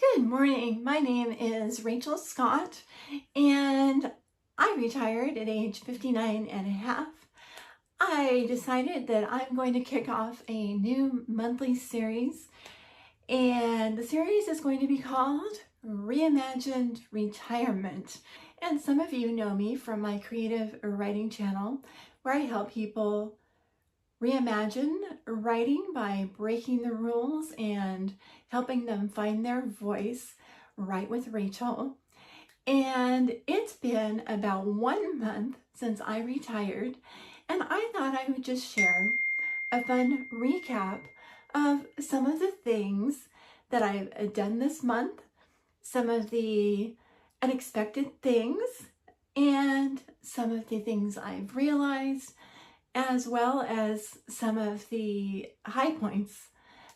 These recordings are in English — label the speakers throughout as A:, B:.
A: Good morning. My name is Rachel Scott, and I retired at age 59 and a half. I decided that I'm going to kick off a new monthly series, and the series is going to be called Reimagined Retirement. And some of you know me from my creative writing channel, where I help people reimagine writing by breaking the rules and helping them find their voice. Write with Rachel. And it's been about 1 month since I retired, and I thought I would just share a fun recap of some of the things that I've done this month, some of the unexpected things, and some of the things I've realized, as well as some of the high points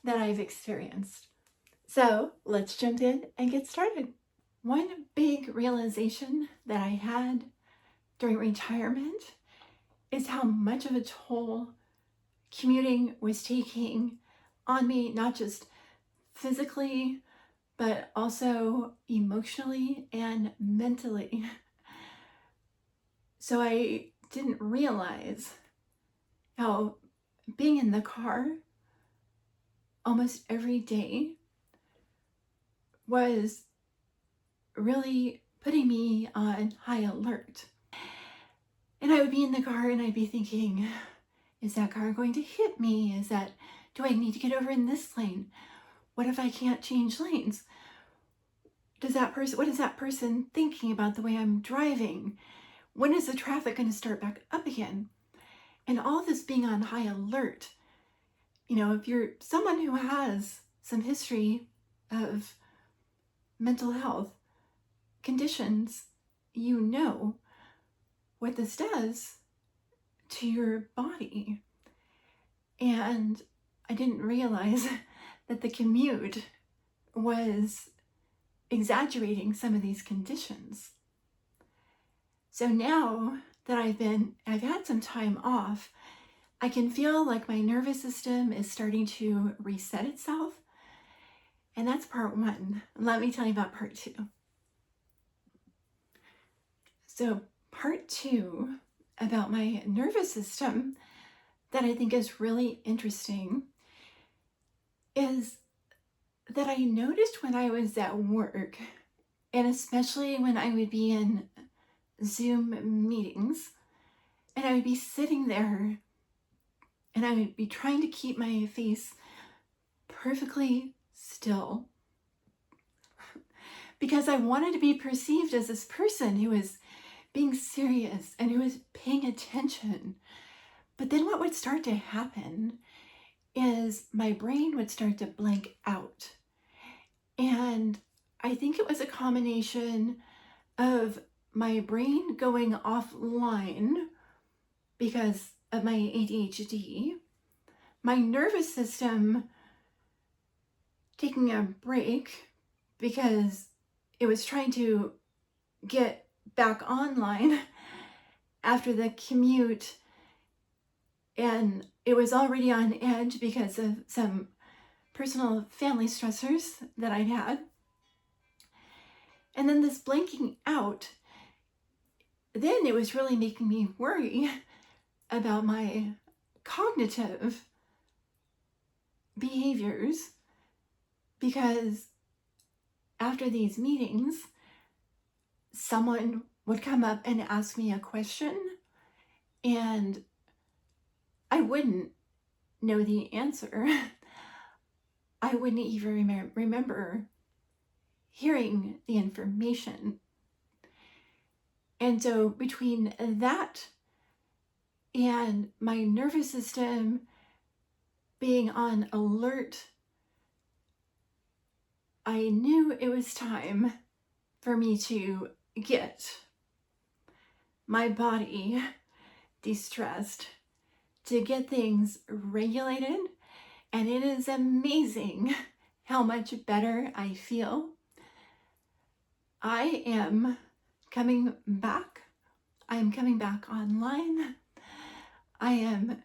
A: that I've experienced. So let's jump in and get started. One big realization that I had during retirement is how much of a toll commuting was taking on me, not just physically, but also emotionally and mentally. So I didn't realize how being in the car almost every day was really putting me on high alert. And I would be in the car and I'd be thinking, is that car going to hit me? Do I need to get over in this lane? What if I can't change lanes? What is that person thinking about the way I'm driving? When is the traffic going to start back up again? And all this being on high alert. If you're someone who has some history of mental health conditions, you know what this does to your body. And I didn't realize that the commute was exaggerating some of these conditions. So now that I've had some time off, I can feel like my nervous system is starting to reset itself. And that's part one. Let me tell you about part two. So part two about my nervous system that I think is really interesting is that I noticed when I was at work, and especially when I would be in Zoom meetings, and I would be sitting there and I would be trying to keep my face perfectly still because I wanted to be perceived as this person who was being serious and who was paying attention. But then what would start to happen is my brain would start to blank out. And I think it was a combination of my brain going offline because of my ADHD, my nervous system taking a break because it was trying to get back online after the commute, and it was already on edge because of some personal family stressors that I'd had. And then this blanking out, then it was really making me worry about my cognitive behaviors, because after these meetings, someone would come up and ask me a question, and I wouldn't know the answer. I wouldn't even remember hearing the information. And so between that and my nervous system being on alert, I knew it was time for me to get my body de-stressed, to get things regulated. And it is amazing how much better I feel. I am coming back. I am coming back online. I am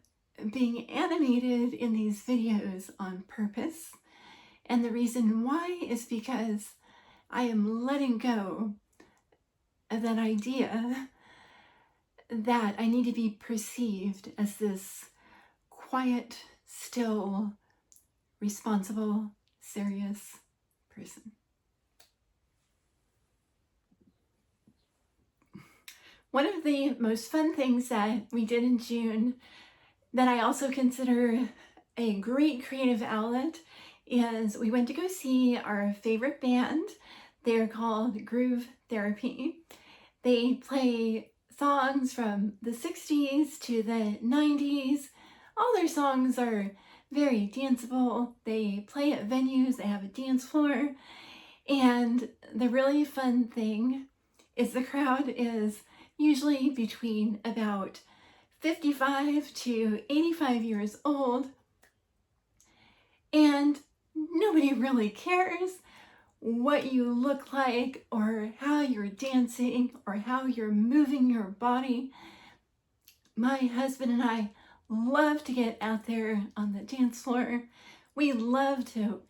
A: being animated in these videos on purpose. And the reason why is because I am letting go of that idea that I need to be perceived as this quiet, still, responsible, serious person. One of the most fun things that we did in June that I also consider a great creative outlet is we went to go see our favorite band. They're called Groove Therapy. They play songs from the 60s to the 90s. All their songs are very danceable. They play at venues, they have a dance floor. And the really fun thing is the crowd is usually between about 55 to 85 years old. And nobody really cares what you look like or how you're dancing or how you're moving your body. My husband and I love to get out there on the dance floor. We love to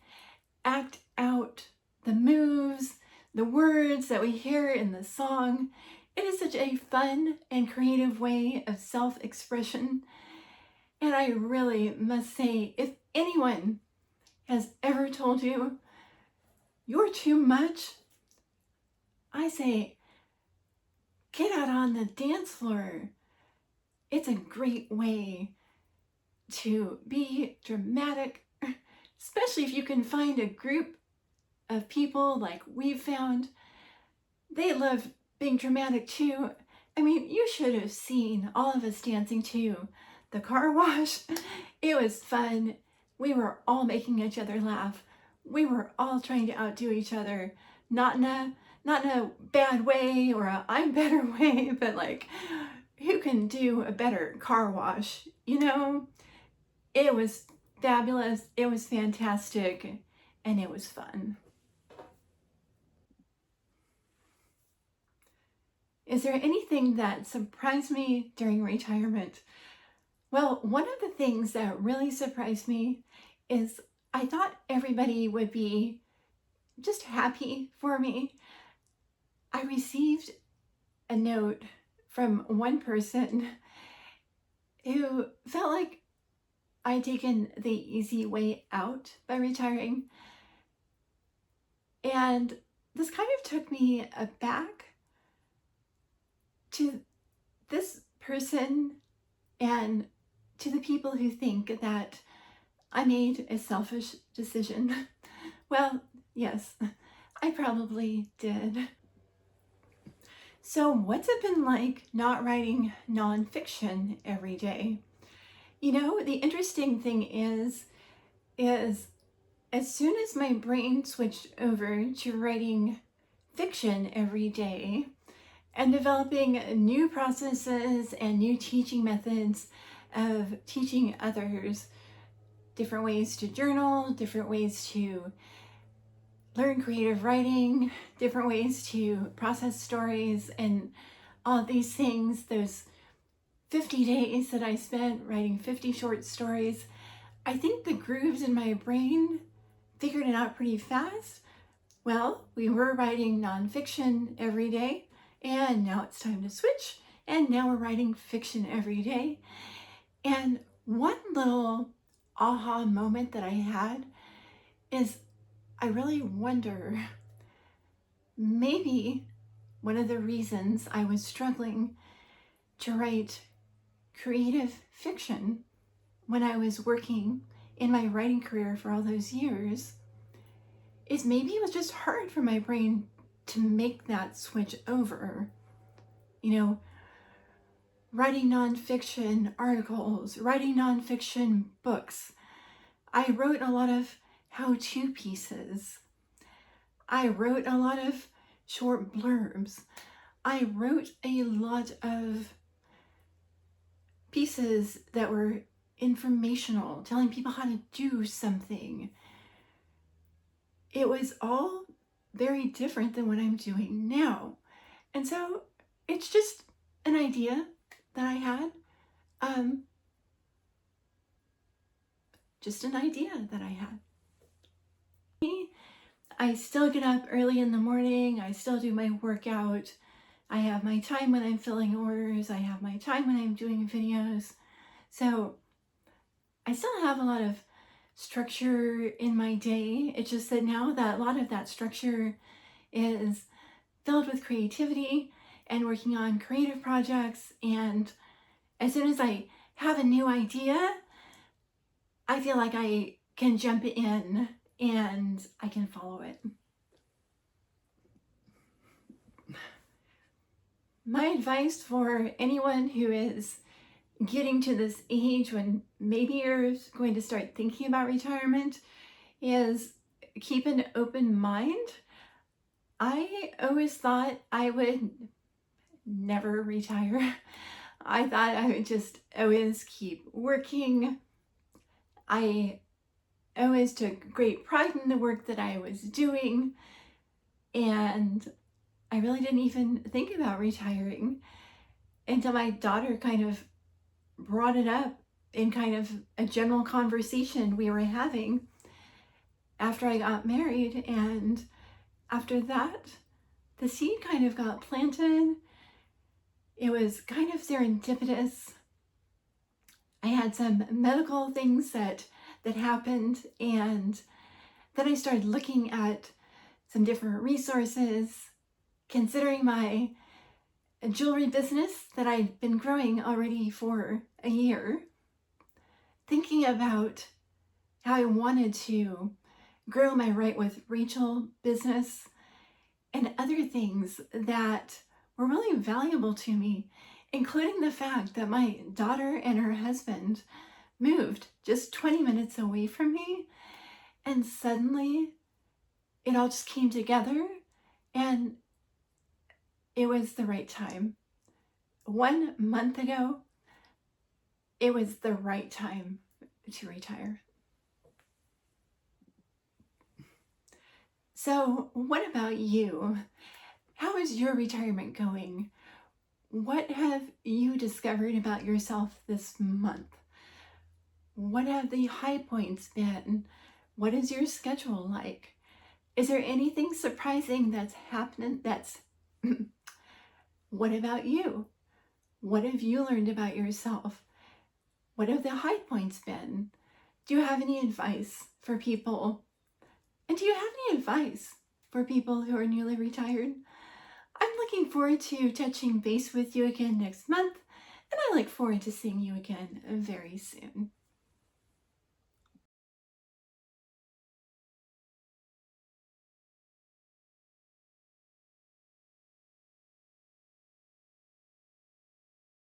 A: act out the moves, the words that we hear in the song. It is such a fun and creative way of self-expression. And I really must say, if anyone has ever told you you're too much, I say, get out on the dance floor. It's a great way to be dramatic, especially if you can find a group of people like we've found. They love being dramatic too. I mean, you should have seen all of us dancing to the car wash. It was fun. We were all making each other laugh. We were all trying to outdo each other, not in a bad way or a I'm better way, but like, who can do a better car wash? You know, it was fabulous. It was fantastic, and it was fun. Is there anything that surprised me during retirement? Well, one of the things that really surprised me is I thought everybody would be just happy for me. I received a note from one person who felt like I'd taken the easy way out by retiring. And this kind of took me aback to this person and to the people who think that I made a selfish decision. Well, yes, I probably did. So what's it been like not writing nonfiction every day? You know, the interesting thing is as soon as my brain switched over to writing fiction every day and developing new processes and new teaching methods of teaching others different ways to journal, different ways to learn creative writing, different ways to process stories, and all these things, those 50 days that I spent writing 50 short stories, I think the grooves in my brain figured it out pretty fast. Well, we were writing nonfiction every day, and now it's time to switch, and now we're writing fiction every day. And one little aha moment that I had is I really wonder, maybe one of the reasons I was struggling to write creative fiction when I was working in my writing career for all those years is maybe it was just hard for my brain to make that switch over. You know, writing nonfiction articles, writing nonfiction books. I wrote a lot of how-to pieces. I wrote a lot of short blurbs. I wrote a lot of pieces that were informational, telling people how to do something. It was all very different than what I'm doing now. And so it's just an idea that I had. Just an idea that I had. I still get up early in the morning. I still do my workout. I have my time when I'm filling orders. I have my time when I'm doing videos. So I still have a lot of structure in my day. It's just that now that a lot of that structure is filled with creativity and working on creative projects. And as soon as I have a new idea, I feel like I can jump in and I can follow it. My advice for anyone who is getting to this age when maybe you're going to start thinking about retirement is keep an open mind. I always thought I would never retire. I thought I would just always keep working. I always took great pride in the work that I was doing, and I really didn't even think about retiring until my daughter kind of brought it up in kind of a general conversation we were having after I got married. And after that, the seed kind of got planted. It was kind of serendipitous. I had some medical things that happened, and then I started looking at some different resources, considering my jewelry business that I'd been growing already for a year, thinking about how I wanted to grow my Right with Rachel business and other things that were really valuable to me, including the fact that my daughter and her husband moved just 20 minutes away from me, and suddenly it all just came together, and it was the right time. 1 month ago, it was the right time to retire. So, what about you? How is your retirement going? What have you discovered about yourself this month? What have the high points been? What is your schedule like? Is there anything surprising that's happening? What about you? What have you learned about yourself? What have the high points been? Do you have any advice for people? And do you have any advice for people who are newly retired? I'm looking forward to touching base with you again next month, and I look forward to seeing you again very soon.